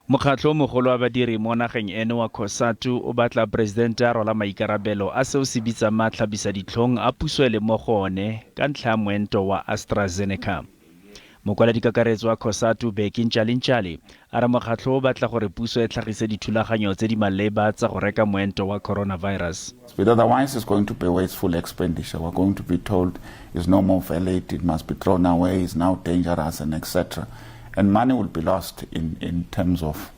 Mokgatlo mogolo wa badiri mo nageng eno wa COSATU o batla presidente a rola maikarabelo a seo se bitsang matlhabisaditlhong a puso e le mo go one ka ntlha ya moento wa AstraZeneca. Mokwaledi-kakaretso wa COSATU Bheki Ntšhali a re mokgatlo o batla gore puso e tlhagise dithulaganyo tse di maleba tsa go reka moento wa coronavirus. But otherwise it's going to be wasteful expenditure. We're going to be told it's no more valid, it must be thrown away, it's now dangerous, and etc. And money will be lost in terms of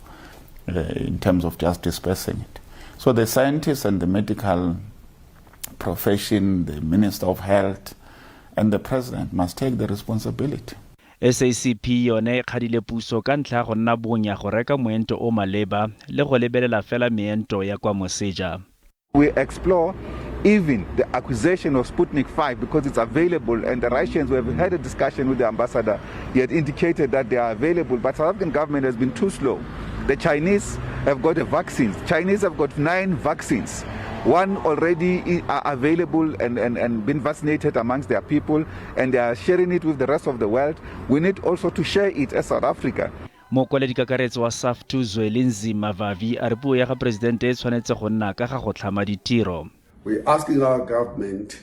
just dispersing it. So the scientists and the medical profession, the Minister of Health, and the President must take the responsibility. SACP yone e kgadile puso ka ntlha go nna bonya go reka moento o maleba le go lebelela fela meento ya kwa moseja. We explore even the acquisition of Sputnik 5 because it's available, and the Russians, we have had a discussion with the ambassador. He had indicated that they are available, but South African government has been too slow. The Chinese have got the vaccines. Chinese have got 9 vaccines. One already are available and been vaccinated amongst their people, and they are sharing it with the rest of the world. We need also to share it as South Africa. Mokwaledi-kakaretso wa SAFTU Zwelinzima Vavi a re puo ya ga presidente e tshwanetse go nna ka ga go tlhama ditiro. We're asking our government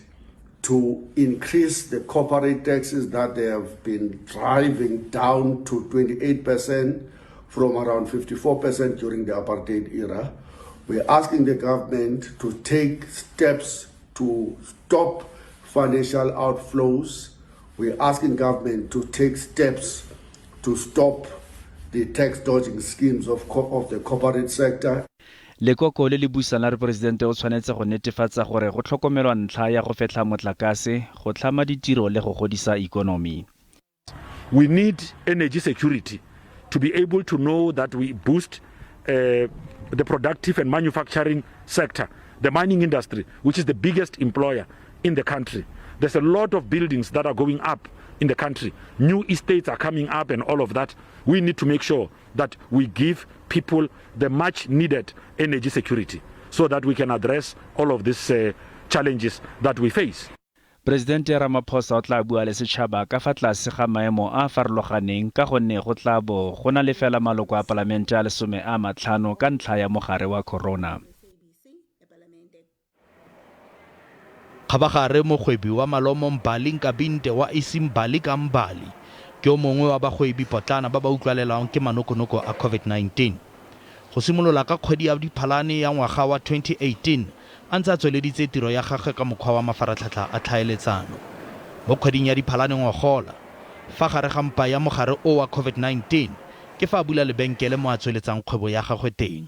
to increase the corporate taxes that they have been driving down to 28% from around 54% during the apartheid era. We're asking the government to take steps to stop financial outflows. We're asking government to take steps to stop the tax dodging schemes of the corporate sector. Lekoko le le busang la re presidente o tshwanetse go netefatsa gore go tlhokomelwa ntlha ya go fetla motlakase, go tlhama ditiro le go godisa ikonomi. We need energy security to be able to know that we boost the productive and manufacturing sector, the mining industry, which is the biggest employer in the country. There's a lot of buildings that are going up in the country. New estates are coming up and all of that. We need to make sure that we give people the much needed energy security so that we can address all of these challenges that we face. Presidente Ramaphosa o tla bua le setšhaba ka fa tlase ga maemo a farologaneng ka gonne go tla bo go na le fela maloko a palamente a 15 ka ntlha ya mogare wa corona. Khabagare mogwebi wa malomo Mbali Nkabinde wa Isimbali ka Mbali ke o mongwe wa bagwebi potlana ba ba utlwalelang ke manokonoko a COVID-19. Go simolola ka kgwedi ya Diphalane ya ngwaga wa 2018 a ntse a tsweleditse tiro ya gagwe ka mokgwa wa mafaratlhatlha a tlhaeletsano. Mo kgweding ya Diphalane ngwagola fa gare ga mpa ya mogare o wa COVID-19 ke fa a bula lebenkele mo a tsweletsang kgwebo ya gagwe teng.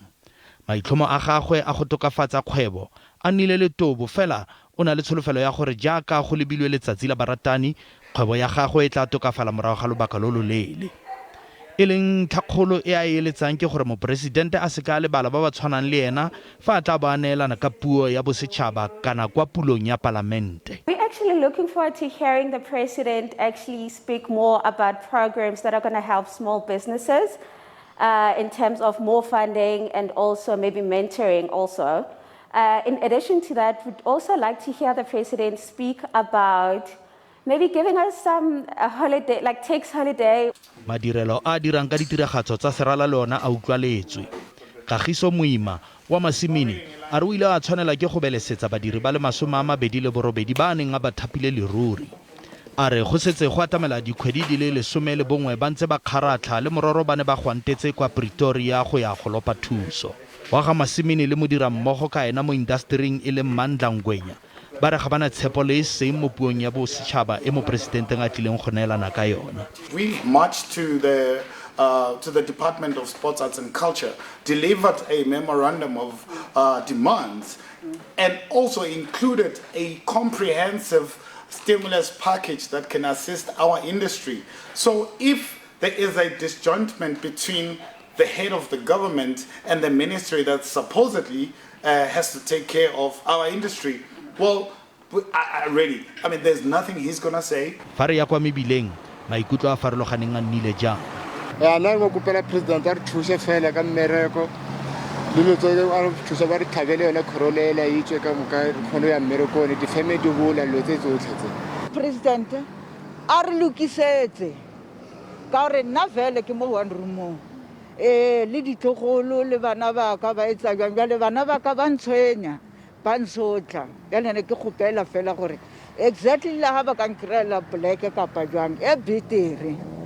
Maitlhomo a gagwe a go tokafatsa kgwebo a nnile le tobo fela o na le tsholofelo ya gore jaaka go lebilwe letsatsi la baratani kgwebo ya gagwe e tla tokafala morago ga lobaka lo loleele. E leng tlhakgolo e a eletsang ke gore moporesidente a se ka lebala ba ba tshwanang le ena fa a tla ba neelana ka puo ya bosetšhaba kana kwa pulong ya palamente. We're actually looking forward to hearing the president actually speak more about programs that are going to help small businesses in terms of more funding and also maybe mentoring also. In addition to that, we'd also like to hear the president speak about maybe giving us a holiday, like tax holiday. Madirelo a dirang ka ditiragatso tsa serala lona a utlwaletswe. Kagiso Moima wa Masimini a re o ile a tshwanela ke go belesetsa badiri ba le 28 ba neng a ba thapile leruri. A re go setse go atamela dikgwedi di le 11 ba ntse ba kgaratlha le mororo ba ne ba gwantetse kwa Pretoria go ya go lopa thuso. Wa ga Masimini le modira mmogo ka ena mo industrying e le Mandla Ngwenya ba re ga bana tshepo le seng mo puong ya bosetšhaba e mo presidenteng a tlileng go neelana ka yona. We marched to the Department of Sports, Arts and Culture, delivered a memorandum of demands, and also included a comprehensive stimulus package that can assist our industry. So if there is a disjointment between the head of the government and the ministry that supposedly has to take care of our industry, well, I mean, there's nothing he's going to say. Fa re ya kwa mebileng maikutlo a farologaneng a nnile jang. Ya nna go kopela president a re thuse fela ka mmereko le lotso a re thuse ba re thabele yona khorolela e tswe ka moka khono ya mmereko ne difeme di bola lotse tsotlhe tse. President a re lokisetse ka re nna vele ke mo one room le ditlogolo le bana ba ka ba etsa jang jale bana ba ka ba ntshwenya ba nsotla jale ne ke kgopela fela gore exactly la ha ba ka nkreela poleke kapa jwang e betere